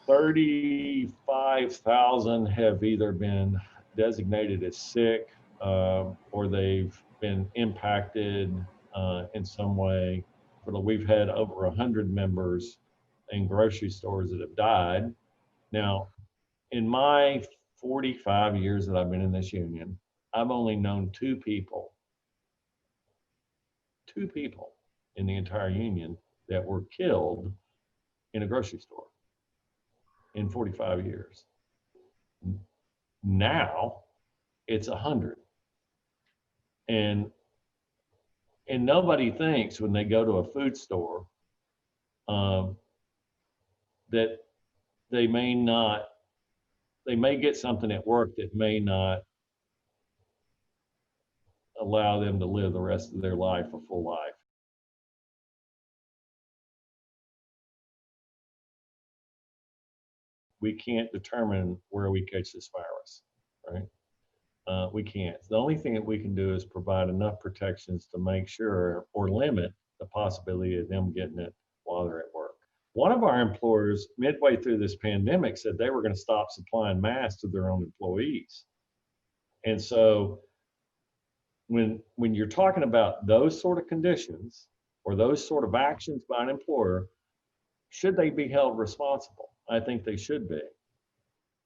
35,000 have either been designated as sick or they've been impacted in some way. We've had over 100 members in grocery stores that have died. Now, in my 45 years that I've been in this union, I've only known two people in the entire union that were killed in a grocery store in 45 years. Now it's 100. And nobody thinks when they go to a food store that they may get something at work that may not allow them to live the rest of their life a full life. We can't determine where we catch this virus, right? We can't. The only thing that we can do is provide enough protections to make sure or limit the possibility of them getting it while they're at work. One of our employers, midway through this pandemic, said they were going to stop supplying masks to their own employees. And so when you're talking about those sort of conditions or those sort of actions by an employer, should they be held responsible? I think they should be.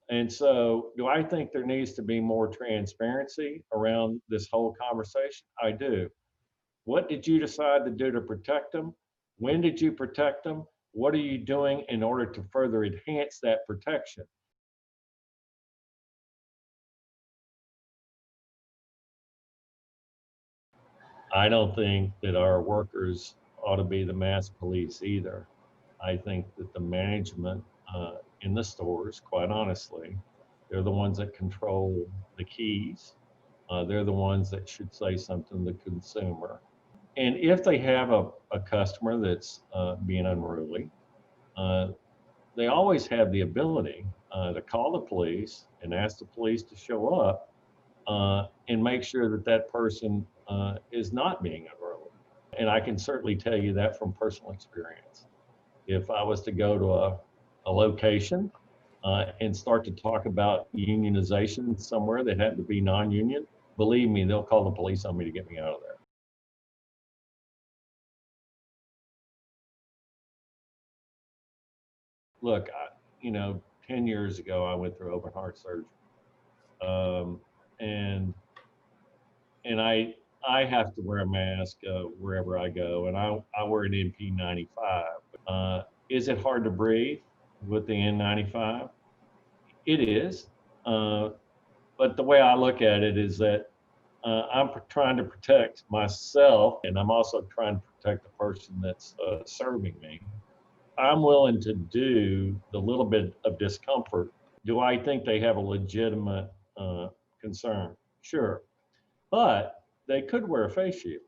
And so, do I think there needs to be more transparency around this whole conversation? I do. What did you decide to do to protect them? When did you protect them? What are you doing in order to further enhance that protection? I don't think that our workers ought to be the mass police either. I think that the management in the stores, quite honestly, they're the ones that control the keys. They're the ones that should say something to the consumer. And if they have a customer that's being unruly, they always have the ability to call the police and ask the police to show up and make sure that that person is not being unruly. And I can certainly tell you that from personal experience. If I was to go to a location and start to talk about unionization somewhere that had to be non-union, believe me, they'll call the police on me to get me out of there. Look, 10 years ago, I went through open heart surgery. Um, and I have to wear a mask wherever I go, and I wear an NP95. Is it hard to breathe with the N95? It is. But the way I look at it is that I'm trying to protect myself, and I'm also trying to protect the person that's serving me. I'm willing to do the little bit of discomfort. Do I think they have a legitimate concern? Sure. But they could wear a face shield.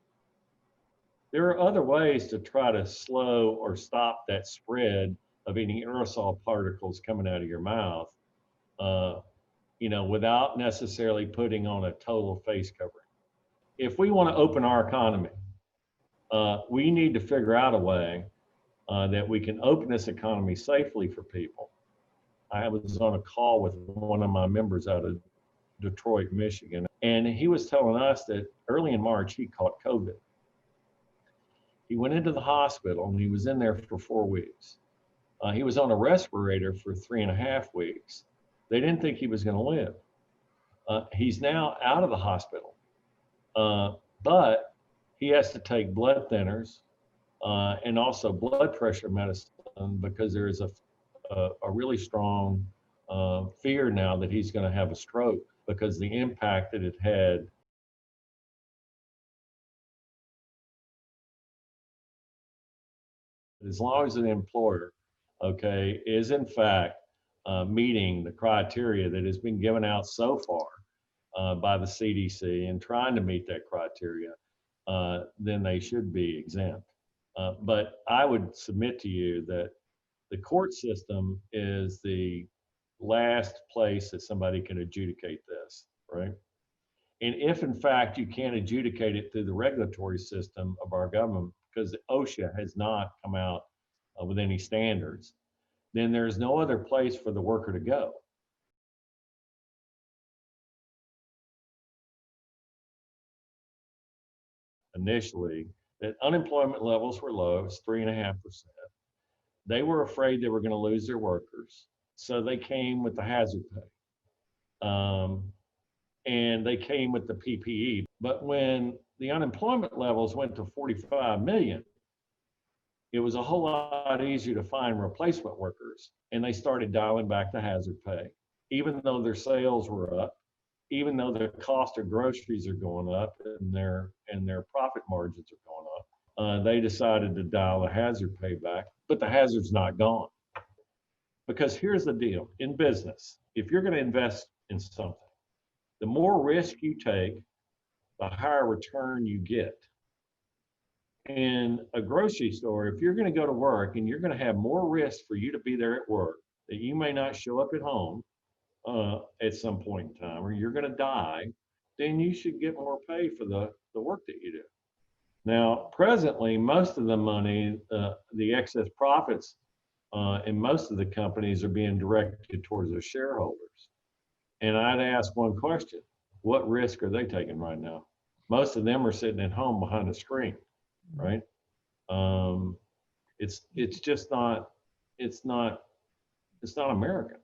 There are other ways to try to slow or stop that spread of any aerosol particles coming out of your mouth, without necessarily putting on a total face covering. If we want to open our economy, we need to figure out a way that we can open this economy safely for people. I was on a call with one of my members out of Detroit, Michigan, and he was telling us that early in March he caught COVID. He went into the hospital and he was in there for 4 weeks. He was on a respirator for 3.5 weeks. They didn't think he was going to live. He's now out of the hospital, but he has to take blood thinners and also blood pressure medicine because there is a really strong fear now that he's going to have a stroke because the impact that it had. As long as an employer, okay, is in fact meeting the criteria that has been given out so far by the CDC and trying to meet that criteria, then they should be exempt. But I would submit to you that the court system is the last place that somebody can adjudicate this, right? And if in fact you can't adjudicate it through the regulatory system of our government, because OSHA has not come out with any standards, then there's no other place for the worker to go. Initially, that unemployment levels were low, it's 3.5%. They were afraid they were going to lose their workers, so they came with the hazard pay. And they came with the PPE. But when the unemployment levels went to 45 million, it was a whole lot easier to find replacement workers, and they started dialing back the hazard pay. Even though their sales were up, even though the cost of groceries are going up and their profit margins are going up, they decided to dial the hazard pay back, but the hazard's not gone. Because here's the deal in business, if you're going to invest in something, the more risk you take, the higher return you get. In a grocery store, if you're going to go to work and you're going to have more risk for you to be there at work, that you may not show up at home at some point in time, or you're going to die, then you should get more pay for the work that you do. Now, presently, most of the money, the excess profits in most of the companies are being directed towards their shareholders. And I'd ask one question: what risk are they taking right now? Most of them are sitting at home behind a screen, right? It's just not, it's not American.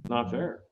It's not fair.